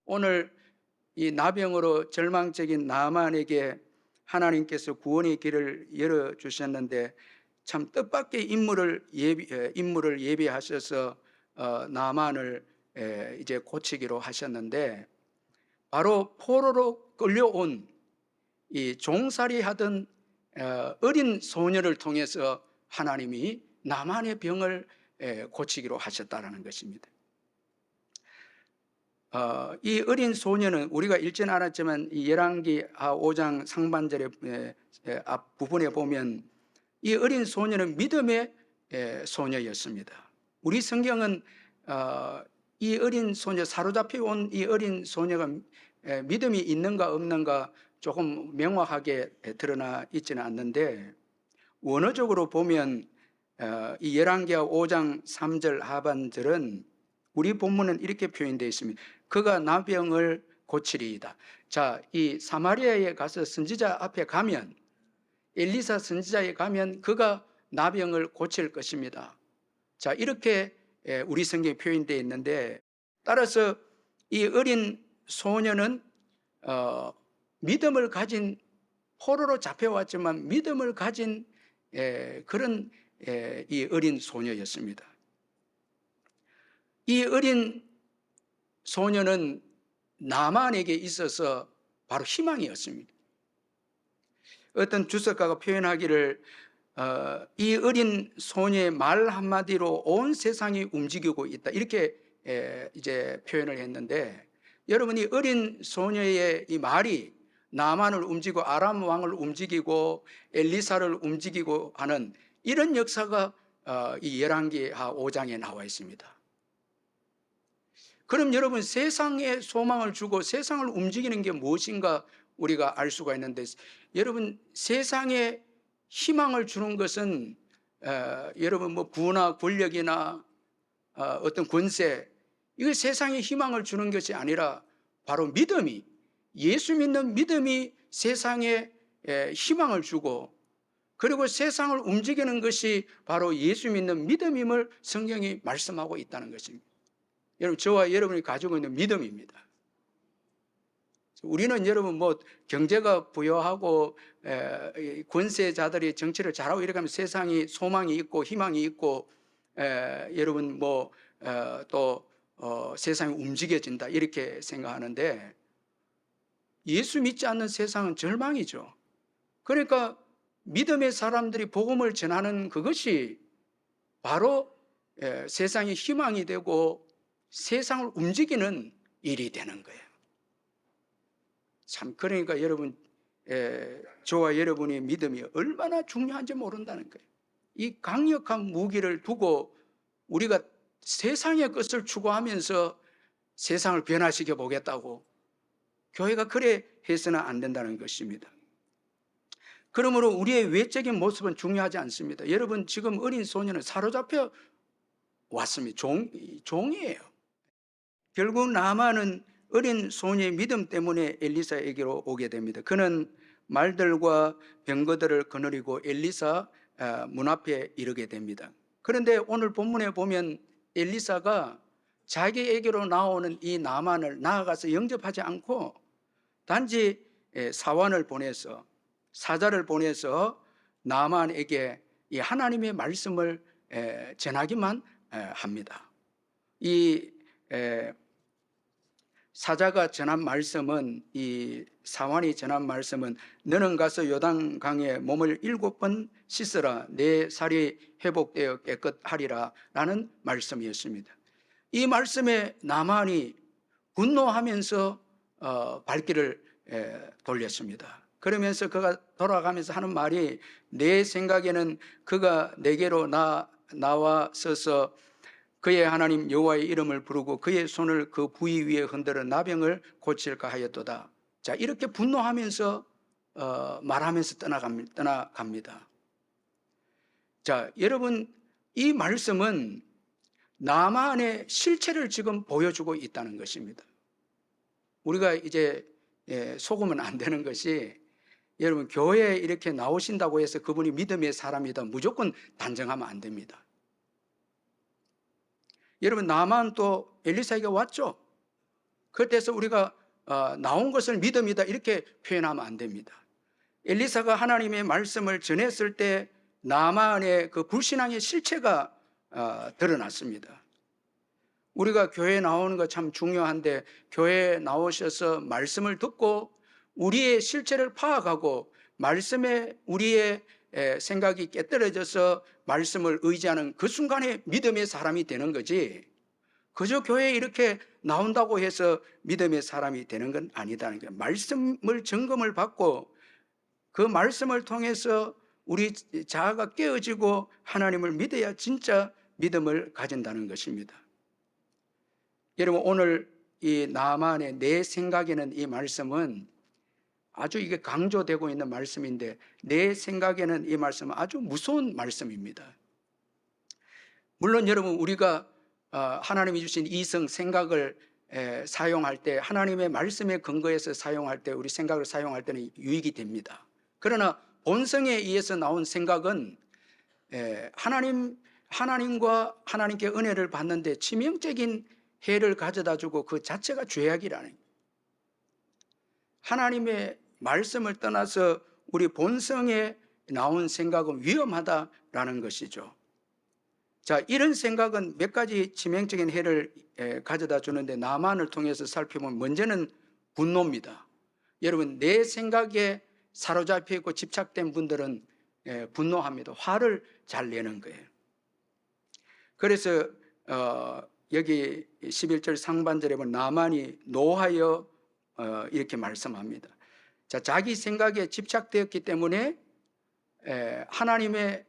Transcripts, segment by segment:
오늘 이 나병으로 절망적인 나만에게 하나님께서 구원의 길을 열어주셨는데 참 뜻밖의 인물을 예비하셔서 나만을 이제 고치기로 하셨는데, 바로 포로로 끌려온 이 종살이 하던 어린 소년을 통해서 하나님이 나만의 병을 고치기로 하셨다는 것입니다. 이 어린 소년은 우리가 읽지는 않았지만 이 열왕기 5장 상반절의 앞부분에 보면 이 어린 소년은 믿음의 소녀였습니다. 우리 성경은 이 어린 소녀, 사로잡혀 온 이 어린 소녀가 믿음이 있는가 없는가 조금 명확하게 드러나 있지는 않는데, 원어적으로 보면 이 열왕기하 5장 3절 하반절은 우리 본문은 이렇게 표현되어 있습니다. 그가 나병을 고치리이다. 자, 이 사마리아에 가서 선지자 앞에 가면, 엘리사 선지자에 가면 그가 나병을 고칠 것입니다. 자, 이렇게 우리 성경에 표현되어 있는데, 따라서 이 어린 소년은 믿음을 가진, 포로로 잡혀왔지만 믿음을 가진 그런 이 어린 소녀였습니다. 이 어린 소녀는 나만에게 있어서 바로 희망이었습니다. 어떤 주석가가 표현하기를 이 어린 소녀의 말 한마디로 온 세상이 움직이고 있다, 이렇게 이제 표현을 했는데, 여러분, 이 어린 소녀의 이 말이 나만을 움직이고 아람 왕을 움직이고 엘리사를 움직이고 하는 이런 역사가 이 열왕기하 5장에 나와 있습니다. 그럼 여러분, 세상에 소망을 주고 세상을 움직이는 게 무엇인가 우리가 알 수가 있는데, 여러분, 세상에 희망을 주는 것은 여러분 뭐 부나 권력이나 어떤 권세, 이거 세상에 희망을 주는 것이 아니라 바로 믿음이, 예수 믿는 믿음이 세상에 희망을 주고, 그리고 세상을 움직이는 것이 바로 예수 믿는 믿음임을 성경이 말씀하고 있다는 것입니다. 여러분, 저와 여러분이 가지고 있는 믿음입니다. 우리는 여러분 뭐 경제가 부여하고 권세자들이 정치를 잘하고 이렇게 하면 세상이 소망이 있고 희망이 있고 여러분 뭐 또 세상이 움직여진다, 이렇게 생각하는데, 예수 믿지 않는 세상은 절망이죠. 그러니까 믿음의 사람들이 복음을 전하는 그것이 바로 세상의 희망이 되고 세상을 움직이는 일이 되는 거예요. 참, 그러니까 여러분, 저와 여러분의 믿음이 얼마나 중요한지 모른다는 거예요. 이 강력한 무기를 두고 우리가 세상의 것을 추구하면서 세상을 변화시켜 보겠다고, 교회가 그래 해서는 안 된다는 것입니다. 그러므로 우리의 외적인 모습은 중요하지 않습니다. 여러분, 지금 어린 소년은 사로잡혀 왔습니다. 종이에요. 결국 나만은 어린 소녀의 믿음 때문에 엘리사에게로 오게 됩니다. 그는 말들과 병거들을 거느리고 엘리사 문 앞에 이르게 됩니다. 그런데 오늘 본문에 보면 엘리사가 자기에게로 나오는 이 나만을 나아가서 영접하지 않고 단지 사원을 보내서, 사자를 보내서 나만에게 이 하나님의 말씀을 전하기만 합니다. 이 사자가 전한 말씀은, 이 사환이 전한 말씀은, 너는 가서 요단강에 몸을 7번 씻으라, 내 살이 회복되어 깨끗하리라 라는 말씀이었습니다. 이 말씀에 나만이 분노하면서 발길을 돌렸습니다. 그러면서 그가 돌아가면서 하는 말이, 내 생각에는 그가 내게로 나와서서 그의 하나님 여호와의 이름을 부르고 그의 손을 그 부위 위에 흔들어 나병을 고칠까 하였도다. 자, 이렇게 분노하면서 말하면서 떠나갑니다. 자, 여러분, 이 말씀은 나만의 실체를 지금 보여주고 있다는 것입니다. 우리가 이제 속으면 안 되는 것이, 여러분, 교회에 이렇게 나오신다고 해서 그분이 믿음의 사람이다 무조건 단정하면 안 됩니다. 여러분, 나만 또 엘리사에게 왔죠. 그때서 우리가 나온 것을 믿음이다 이렇게 표현하면 안 됩니다. 엘리사가 하나님의 말씀을 전했을 때 나만의 그 불신앙의 실체가 드러났습니다. 우리가 교회에 나오는 거 참 중요한데, 교회에 나오셔서 말씀을 듣고 우리의 실체를 파악하고 말씀에 우리의 생각이 깨떨어져서 말씀을 의지하는 그 순간에 믿음의 사람이 되는 거지, 그저 교회에 이렇게 나온다고 해서 믿음의 사람이 되는 건 아니다는 거예요. 말씀을 점검을 받고 그 말씀을 통해서 우리 자아가 깨어지고 하나님을 믿어야 진짜 믿음을 가진다는 것입니다. 여러분, 오늘 이 나만의 내 생각에는 이 말씀은 아주 이게 강조되고 있는 말씀인데, 내 생각에는 이 말씀은 아주 무서운 말씀입니다. 물론 여러분, 우리가 하나님이 주신 이성 생각을 사용할 때, 하나님의 말씀에 근거해서 사용할 때, 우리 생각을 사용할 때는 유익이 됩니다. 그러나 본성에 의해서 나온 생각은 하나님과 하나님께 은혜를 받는데 치명적인 해를 가져다 주고 그 자체가 죄악이라는 거예요. 하나님의 말씀을 떠나서 우리 본성에 나온 생각은 위험하다라는 것이죠. 자, 이런 생각은 몇 가지 치명적인 해를 가져다 주는데, 나만을 통해서 살펴보면 먼저는 분노입니다. 여러분, 내 생각에 사로잡혀 있고 집착된 분들은 분노합니다. 화를 잘 내는 거예요. 그래서 여기 11절 상반절에 보면 나만이 노하여 이렇게 말씀합니다. 자, 자기 생각에 집착되었기 때문에 하나님의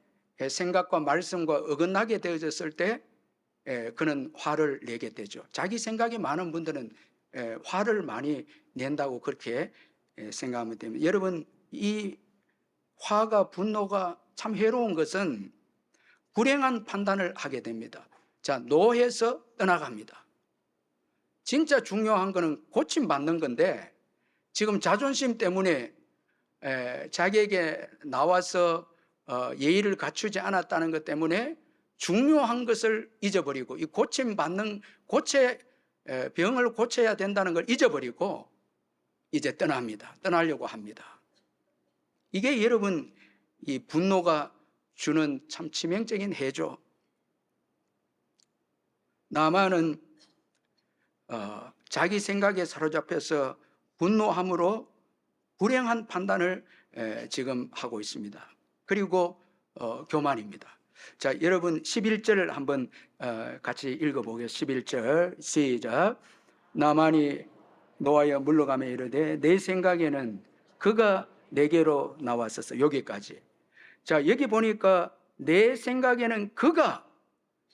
생각과 말씀과 어긋나게 되어졌을 때 그는 화를 내게 되죠. 자기 생각이 많은 분들은 화를 많이 낸다고 그렇게 생각하면 됩니다. 여러분, 이 화가, 분노가 참 해로운 것은 불행한 판단을 하게 됩니다. 자, 노해서 떠나갑니다. 진짜 중요한 거는 고침받는 건데, 지금 자존심 때문에 자기에게 나와서 예의를 갖추지 않았다는 것 때문에 중요한 것을 잊어버리고, 이 고침받는 병을 고쳐야 된다는 걸 잊어버리고 이제 떠납니다. 떠나려고 합니다. 이게 여러분, 이 분노가 주는 참 치명적인 해죠. 나만은 자기 생각에 사로잡혀서 분노함으로 불행한 판단을 지금 하고 있습니다. 그리고 교만입니다. 자, 여러분 11절 한번 같이 읽어보겠습니다. 11절 시작. 나만이 노하여 물러가며 이르되 내 생각에는 그가 내게로 나왔었어. 여기까지. 자, 여기 보니까 내 생각에는 그가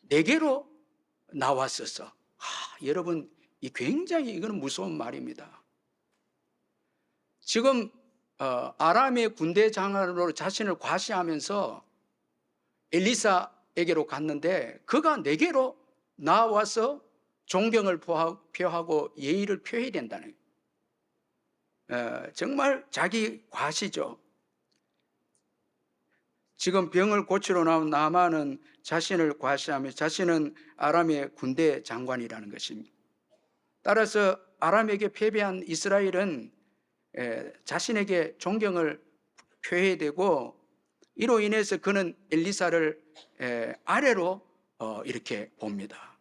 내게로 나왔었어. 여러분, 이 굉장히 이거는 무서운 말입니다. 지금 아람의 군대 장관으로 자신을 과시하면서 엘리사에게로 갔는데, 그가 내게로 나와서 존경을 표하고 예의를 표해야 된다는 거예요. 정말 자기 과시죠. 지금 병을 고치러 나온 나만은 자신을 과시하며 자신은 아람의 군대 장관이라는 것입니다. 따라서 아람에게 패배한 이스라엘은 자신에게 존경을 표해야 되고, 이로 인해서 그는 엘리사를 아래로 이렇게 봅니다.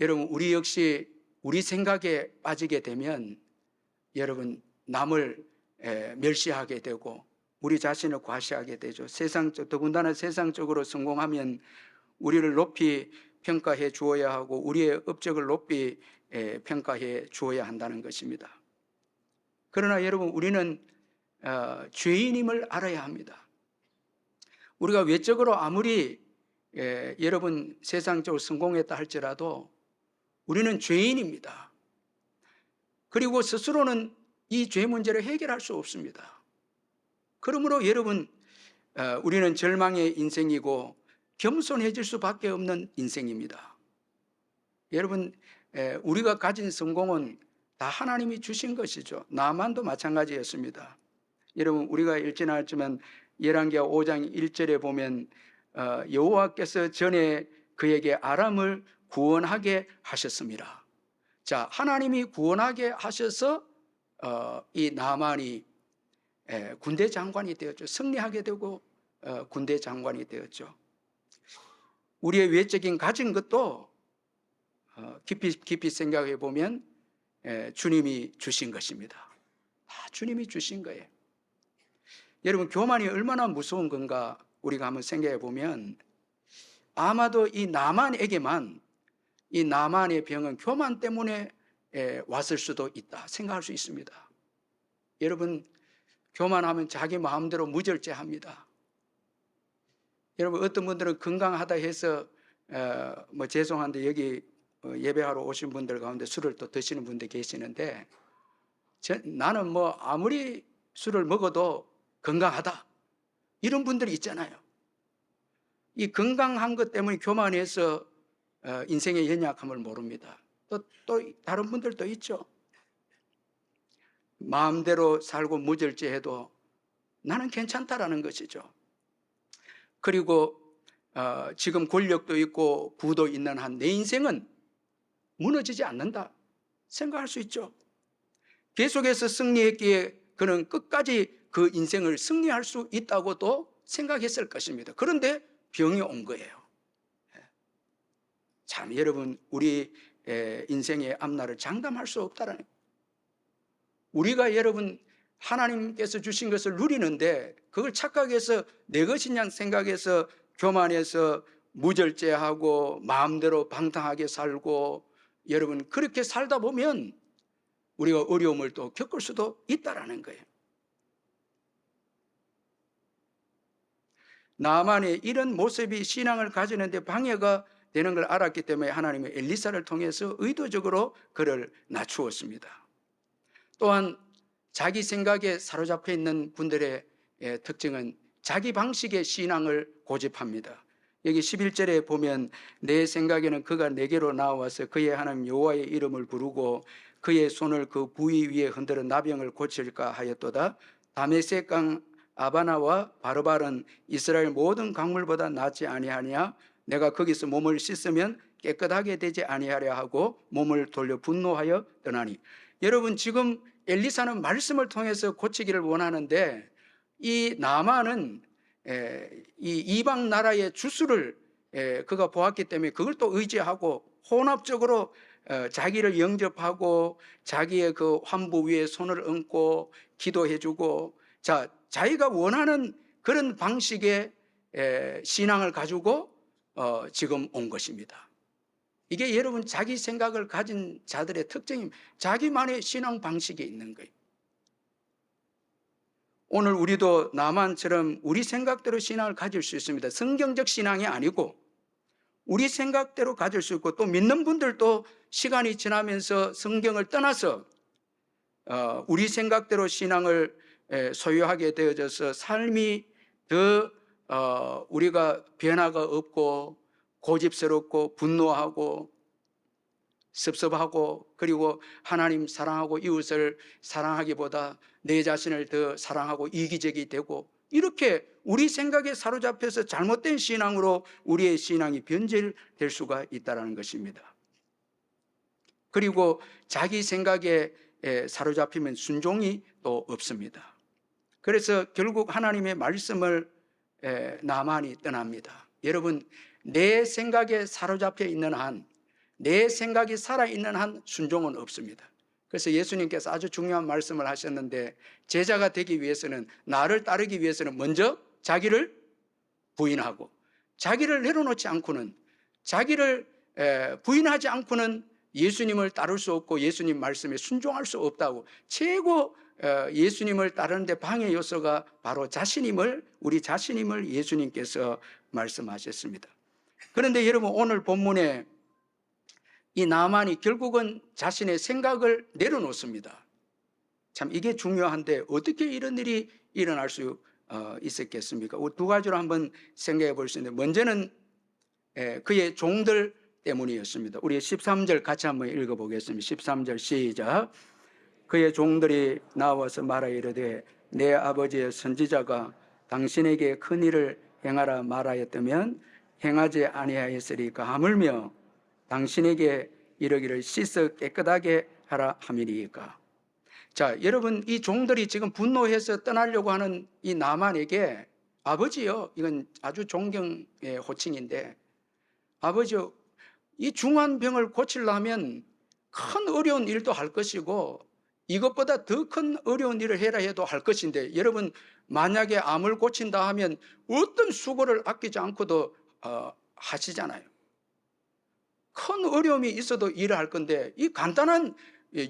여러분, 우리 역시 우리 생각에 빠지게 되면 여러분, 남을 멸시하게 되고 우리 자신을 과시하게 되죠. 더군다나 세상적으로 성공하면 우리를 높이 평가해 주어야 하고 우리의 업적을 높이 평가해 주어야 한다는 것입니다. 그러나 여러분, 우리는 죄인임을 알아야 합니다. 우리가 외적으로 아무리 여러분 세상적으로 성공했다 할지라도 우리는 죄인입니다. 그리고 스스로는 이 죄 문제를 해결할 수 없습니다. 그러므로 여러분, 우리는 절망의 인생이고 겸손해질 수밖에 없는 인생입니다. 여러분, 우리가 가진 성공은 다 하나님이 주신 것이죠. 나만도 마찬가지였습니다. 여러분, 우리가 읽지는 않았지만 열왕기하 5장 1절에 보면 여호와께서 전에 그에게 아람을 구원하게 하셨습니다. 자, 하나님이 구원하게 하셔서 이 나만이 군대 장관이 되었죠. 승리하게 되고 군대 장관이 되었죠. 우리의 외적인 가진 것도 깊이 생각해 보면 주님이 주신 것입니다. 다 주님이 주신 거예요. 여러분, 교만이 얼마나 무서운 건가 우리가 한번 생각해 보면 아마도 이 나만에게만 이 나만의 병은 교만 때문에 왔을 수도 있다 생각할 수 있습니다. 여러분, 교만하면 자기 마음대로 무절제합니다. 여러분, 어떤 분들은 건강하다 해서 뭐 죄송한데 여기 예배하러 오신 분들 가운데 술을 또 드시는 분들 계시는데 나는 뭐 아무리 술을 먹어도 건강하다 이런 분들이 있잖아요. 이 건강한 것 때문에 교만해서 인생의 연약함을 모릅니다. 또 다른 분들도 있죠. 마음대로 살고 무절제해도 나는 괜찮다라는 것이죠. 그리고 지금 권력도 있고 부도 있는 한 내 인생은 무너지지 않는다 생각할 수 있죠. 계속해서 승리했기에 그는 끝까지 그 인생을 승리할 수 있다고도 생각했을 것입니다. 그런데 병이 온 거예요. 참, 여러분, 우리 인생의 앞날을 장담할 수 없다라는 거예요. 우리가 여러분 하나님께서 주신 것을 누리는데 그걸 착각해서 내 것이냐 생각해서 교만해서 무절제하고 마음대로 방탕하게 살고 여러분 그렇게 살다 보면 우리가 어려움을 또 겪을 수도 있다라는 거예요. 나만의 이런 모습이 신앙을 가지는데 방해가 되는 걸 알았기 때문에 하나님의 엘리사를 통해서 의도적으로 그를 낮추었습니다. 또한 자기 생각에 사로잡혀 있는 분들의 특징은 자기 방식의 신앙을 고집합니다. 여기 11절에 보면 내 생각에는 그가 내게로 나와서 그의 하나님 여호와의 이름을 부르고 그의 손을 그 부위 위에 흔들어 나병을 고칠까 하였도다. 다메섹 강 아바나와 바르발은 이스라엘 모든 강물보다 낫지 아니하냐. 내가 거기서 몸을 씻으면 깨끗하게 되지 아니하려 하고 몸을 돌려 분노하여 떠나니. 여러분, 지금 엘리사는 말씀을 통해서 고치기를 원하는데 이 나만은 이 이방 나라의 주수를 그가 보았기 때문에 그걸 또 의지하고 혼합적으로 자기를 영접하고 자기의 그 환부 위에 손을 얹고 기도해주고 자기가 원하는 그런 방식의 신앙을 가지고 지금 온 것입니다. 이게 여러분 자기 생각을 가진 자들의 특징입니다. 자기만의 신앙 방식이 있는 거예요. 오늘 우리도 나만처럼 우리 생각대로 신앙을 가질 수 있습니다. 성경적 신앙이 아니고 우리 생각대로 가질 수 있고 또 믿는 분들도 시간이 지나면서 성경을 떠나서 우리 생각대로 신앙을 소유하게 되어져서 삶이 더 우리가 변화가 없고 고집스럽고 분노하고 섭섭하고 그리고 하나님 사랑하고 이웃을 사랑하기보다 내 자신을 더 사랑하고 이기적이 되고 이렇게 우리 생각에 사로잡혀서 잘못된 신앙으로 우리의 신앙이 변질될 수가 있다는 것입니다. 그리고 자기 생각에 사로잡히면 순종이 또 없습니다. 그래서 결국 하나님의 말씀을 나만이 떠납니다. 여러분, 내 생각에 사로잡혀 있는 한, 내 생각이 살아있는 한 순종은 없습니다. 그래서 예수님께서 아주 중요한 말씀을 하셨는데 제자가 되기 위해서는 나를 따르기 위해서는 먼저 자기를 부인하고 자기를 내려놓지 않고는 자기를 부인하지 않고는 예수님을 따를 수 없고 예수님 말씀에 순종할 수 없다고 최고 예수님을 따르는데 방해 요소가 바로 우리 자신임을 예수님께서 말씀하셨습니다. 그런데 여러분 오늘 본문에 이 나만이 결국은 자신의 생각을 내려놓습니다. 참 이게 중요한데 어떻게 이런 일이 일어날 수 있었겠습니까? 두 가지로 한번 생각해 볼 수 있는데 먼저는 그의 종들 때문이었습니다. 우리 13절 같이 한번 읽어보겠습니다. 13절 시작. 그의 종들이 나와서 말하 이르되 내 아버지의 선지자가 당신에게 큰 일을 행하라 말하였다면 행하지 아니하였으리까 하물며 당신에게 이러기를 씻어 깨끗하게 하라 함이니까. 자, 여러분, 이 종들이 지금 분노해서 떠나려고 하는 이 나만에게 아버지요, 이건 아주 존경의 호칭인데, 아버지요, 이 중한 병을 고치려면 큰 어려운 일도 할 것이고 이것보다 더 큰 어려운 일을 해라 해도 할 것인데, 여러분, 만약에 암을 고친다 하면 어떤 수고를 아끼지 않고도 하시잖아요. 큰 어려움이 있어도 일을 할 건데, 이 간단한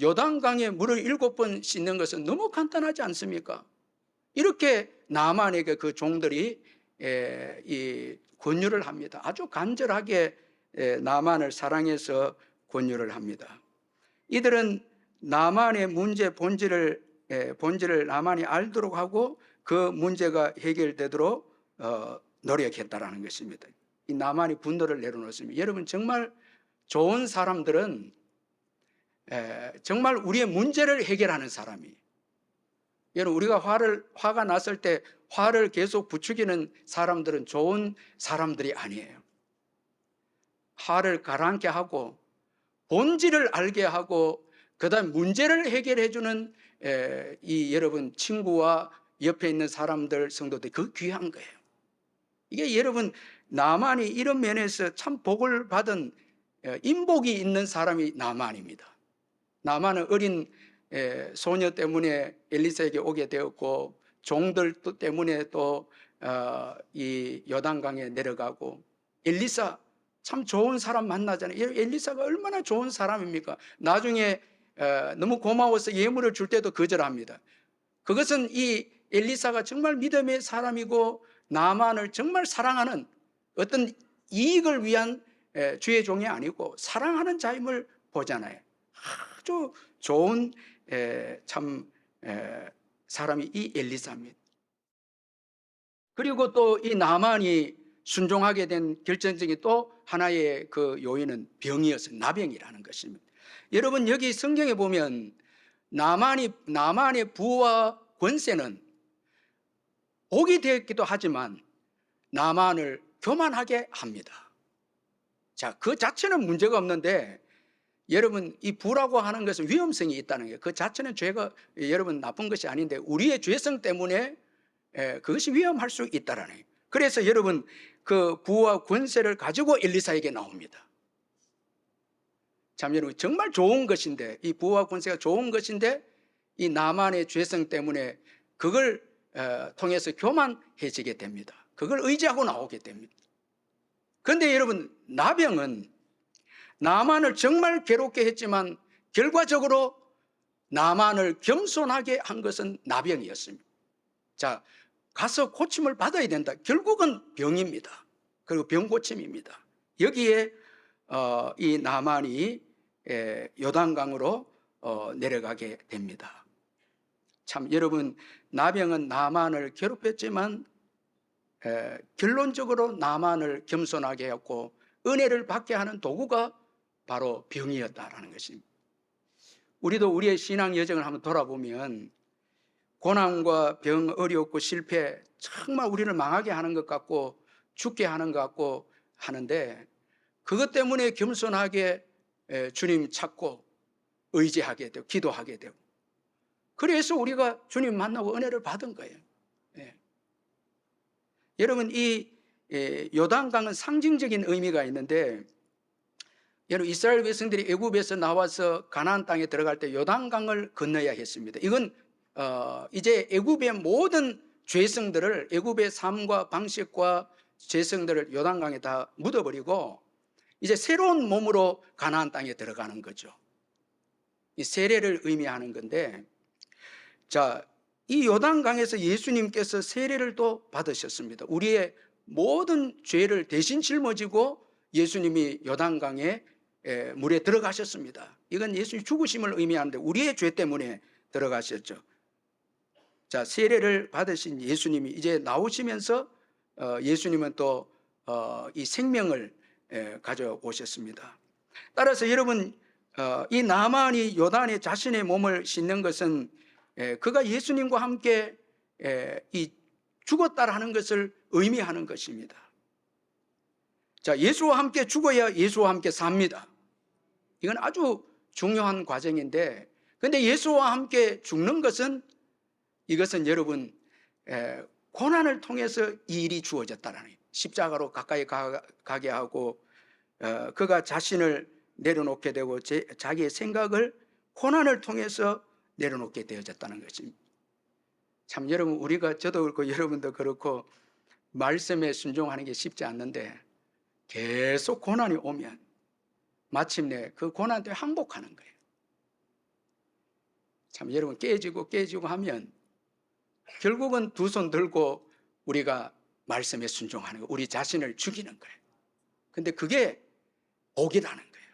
요단강에 물을 7번 씻는 것은 너무 간단하지 않습니까? 이렇게 나만에게 그 종들이 이 권유를 합니다. 아주 간절하게 나만을 사랑해서 권유를 합니다. 이들은 나만의 문제 본질을 나만이 알도록 하고 그 문제가 해결되도록 노력했다라는 것입니다. 이 나만이 분노를 내려놓습니다. 여러분, 정말 좋은 사람들은 정말 우리의 문제를 해결하는 사람이에요. 여러분, 우리가 화가 났을 때 화를 계속 부추기는 사람들은 좋은 사람들이 아니에요. 화를 가라앉게 하고 본질을 알게 하고 그다음 문제를 해결해 주는 이 여러분 친구와 옆에 있는 사람들, 성도들, 그 귀한 거예요. 이게 여러분, 나만이 이런 면에서 참 복을 받은 인복이 있는 사람이 나만입니다. 나만은 어린 소녀 때문에 엘리사에게 오게 되었고, 종들 때문에 또 이 요단강에 내려가고, 엘리사 참 좋은 사람 만나잖아요. 엘리사가 얼마나 좋은 사람입니까? 나중에 너무 고마워서 예물을 줄 때도 거절합니다. 그것은 이 엘리사가 정말 믿음의 사람이고 나만을 정말 사랑하는, 어떤 이익을 위한 주의 종이 아니고 사랑하는 자임을 보잖아요. 아주 좋은 참 사람이 이 엘리사입니다. 그리고 또 이 나만이 순종하게 된 결정적인 또 하나의 그 요인은 병이었어요. 나병이라는 것입니다. 여러분, 여기 성경에 보면 나만의 부와 권세는 복이 되었기도 하지만 나만을 교만하게 합니다. 자, 그 자체는 문제가 없는데, 여러분, 이 부라고 하는 것은 위험성이 있다는 거예요. 그 자체는 죄가 여러분 나쁜 것이 아닌데 우리의 죄성 때문에 그것이 위험할 수 있다라는 거예요. 그래서 여러분, 그 부와 권세를 가지고 엘리사에게 나옵니다. 참, 여러분, 정말 좋은 것인데, 이 부와 권세가 좋은 것인데 이 나만의 죄성 때문에 그걸 통해서 교만해지게 됩니다. 그걸 의지하고 나오게 됩니다. 그런데 여러분, 나병은 나만을 정말 괴롭게 했지만 결과적으로 나만을 겸손하게 한 것은 나병이었습니다. 자, 가서 고침을 받아야 된다. 결국은 병입니다. 그리고 병고침입니다. 여기에 이 나만이 요단강으로 내려가게 됩니다. 참, 여러분, 나병은 나만을 괴롭혔지만 결론적으로 나만을 겸손하게 했고 은혜를 받게 하는 도구가 바로 병이었다라는 것입니다. 우리도 우리의 신앙 여정을 한번 돌아보면 고난과 병, 어렵고 실패, 정말 우리를 망하게 하는 것 같고 죽게 하는 것 같고 하는데, 그것 때문에 겸손하게 주님 찾고 의지하게 되고 기도하게 되고, 그래서 우리가 주님 만나고 은혜를 받은 거예요. 여러분, 이 요단강은 상징적인 의미가 있는데, 여러분, 이스라엘 백성들이 애굽에서 나와서 가나안 땅에 들어갈 때 요단강을 건너야 했습니다. 이건 이제 애굽의 모든 죄성들을, 애굽의 삶과 방식과 죄성들을 요단강에 다 묻어버리고 이제 새로운 몸으로 가나안 땅에 들어가는 거죠. 이 세례를 의미하는 건데, 자, 이 요단강에서 예수님께서 세례를 또 받으셨습니다. 우리의 모든 죄를 대신 짊어지고 예수님이 요단강에 물에 들어가셨습니다. 이건 예수님 죽으심을 의미하는데 우리의 죄 때문에 들어가셨죠. 자, 세례를 받으신 예수님이 이제 나오시면서 예수님은 또 이 생명을 가져오셨습니다. 따라서 여러분, 이 나만이 요단에 자신의 몸을 씻는 것은 그가 예수님과 함께 이 죽었다라는 것을 의미하는 것입니다. 자, 예수와 함께 죽어야 예수와 함께 삽니다. 이건 아주 중요한 과정인데, 근데 예수와 함께 죽는 것은, 이것은 여러분 고난을 통해서 이 일이 주어졌다는 거예요. 십자가로 가까이 가게 하고 그가 자신을 내려놓게 되고 자기의 생각을 고난을 통해서 내려놓게 되어졌다는 것입니다. 참 여러분, 우리가, 저도 그렇고 여러분도 그렇고 말씀에 순종하는 게 쉽지 않는데, 계속 고난이 오면 마침내 그 고난 때문에 항복하는 거예요. 참 여러분, 깨지고 하면 결국은 두 손 들고 우리가 말씀에 순종하는 거예요. 우리 자신을 죽이는 거예요. 근데 그게 복이라는 거예요.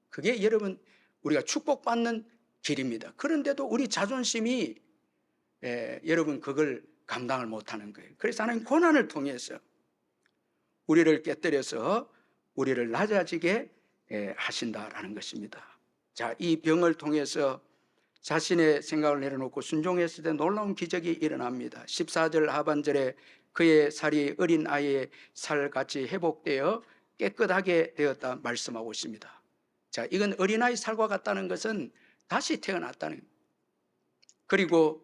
그게 여러분 우리가 축복받는 길입니다. 그런데도 우리 자존심이 여러분 그걸 감당을 못하는 거예요. 그래서 하나님 고난을 통해서 우리를 깨뜨려서 우리를 낮아지게 하신다라는 것입니다. 자, 이 병을 통해서 자신의 생각을 내려놓고 순종했을 때 놀라운 기적이 일어납니다. 14절 하반절에 그의 살이 어린 아이의 살같이 회복되어 깨끗하게 되었다 말씀하고 있습니다. 자, 이건 어린아이 살과 같다는 것은 다시 태어났다는, 그리고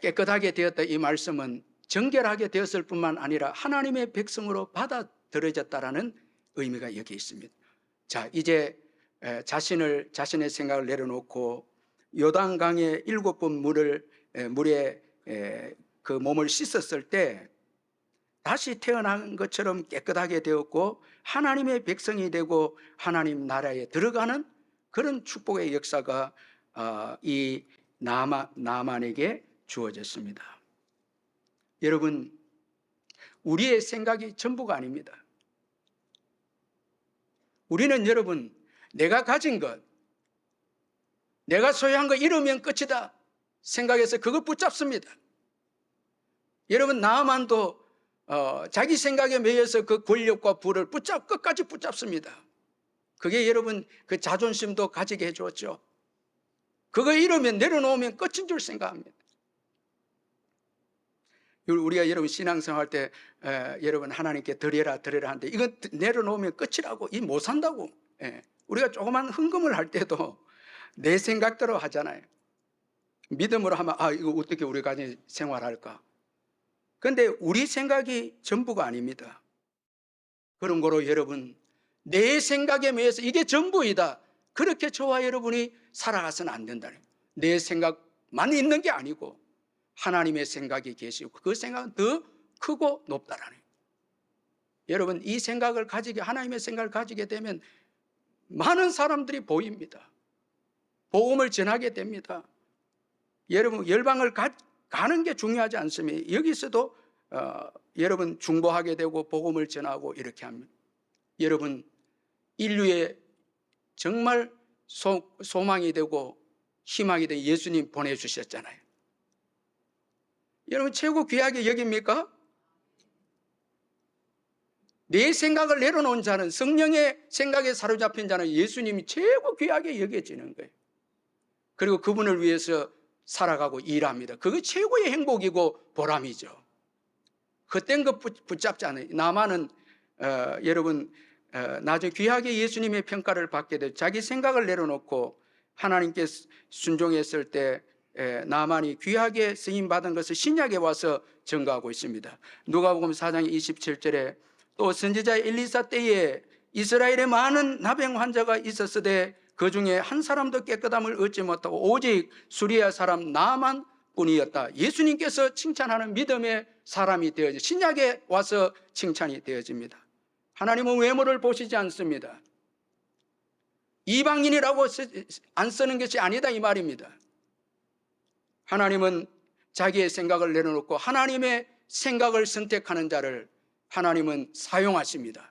깨끗하게 되었다 이 말씀은 정결하게 되었을 뿐만 아니라 하나님의 백성으로 받아들여졌다라는 의미가 여기 있습니다. 자, 이제 자신의 생각을 내려놓고 요단강에 7번 물에 그 몸을 씻었을 때 다시 태어난 것처럼 깨끗하게 되었고 하나님의 백성이 되고 하나님 나라에 들어가는 그런 축복의 역사가 이 나만에게 주어졌습니다. 여러분, 우리의 생각이 전부가 아닙니다. 우리는 여러분, 내가 가진 것, 내가 소유한 것 잃으면 끝이다 생각해서 그걸 붙잡습니다. 여러분, 나만도 자기 생각에 매여서 그 권력과 부를 끝까지 붙잡습니다. 그게 여러분 그 자존심도 가지게 해주었죠. 그거 잃으면 내려놓으면 끝인 줄 생각합니다. 우리가 여러분 신앙생활 때 여러분 하나님께 드려라 하는데 이건 내려놓으면 끝이라고, 이 못 산다고. 우리가 조그만 헌금을 할 때도 내 생각대로 하잖아요. 믿음으로 하면 이거 어떻게 우리가 생활할까. 그런데 우리 생각이 전부가 아닙니다. 그런 거로 여러분 내 생각에 매여서 이게 전부이다, 그렇게 저와 여러분이 살아가서는 안 된다는 거예요. 내 생각만 있는 게 아니고 하나님의 생각이 계시고 그 생각은 더 크고 높다라는 거예요. 여러분, 이 생각을 하나님의 생각을 가지게 되면 많은 사람들이 보입니다. 복음을 전하게 됩니다. 여러분, 열방을 가는 게 중요하지 않습니다. 여기서도 여러분 중보하게 되고 복음을 전하고 이렇게 합니다. 여러분, 인류의 정말 소망이 되고 희망이 되고 예수님 보내주셨잖아요. 여러분, 최고 귀하게 여깁니까? 내 생각을 내려놓은 자는, 성령의 생각에 사로잡힌 자는 예수님이 최고 귀하게 여겨지는 거예요. 그리고 그분을 위해서 살아가고 일합니다. 그게 최고의 행복이고 보람이죠. 그땐 그 붙잡지 않아요. 나만은 여러분 나중에 귀하게 예수님의 평가를 받게 되고 자기 생각을 내려놓고 하나님께 순종했을 때 나만이 귀하게 쓰임받은 것을 신약에 와서 증거하고 있습니다. 누가복음 4장 27절에 또 선지자 엘리사 때에 이스라엘에 많은 나병 환자가 있었으되 그 중에 한 사람도 깨끗함을 얻지 못하고 오직 수리아 사람 나만 뿐이었다. 예수님께서 칭찬하는 믿음의 사람이 되어져 신약에 와서 칭찬이 되어집니다. 하나님은 외모를 보시지 않습니다. 이방인이라고 안 쓰는 것이 아니다 이 말입니다. 하나님은 자기의 생각을 내려놓고 하나님의 생각을 선택하는 자를 하나님은 사용하십니다.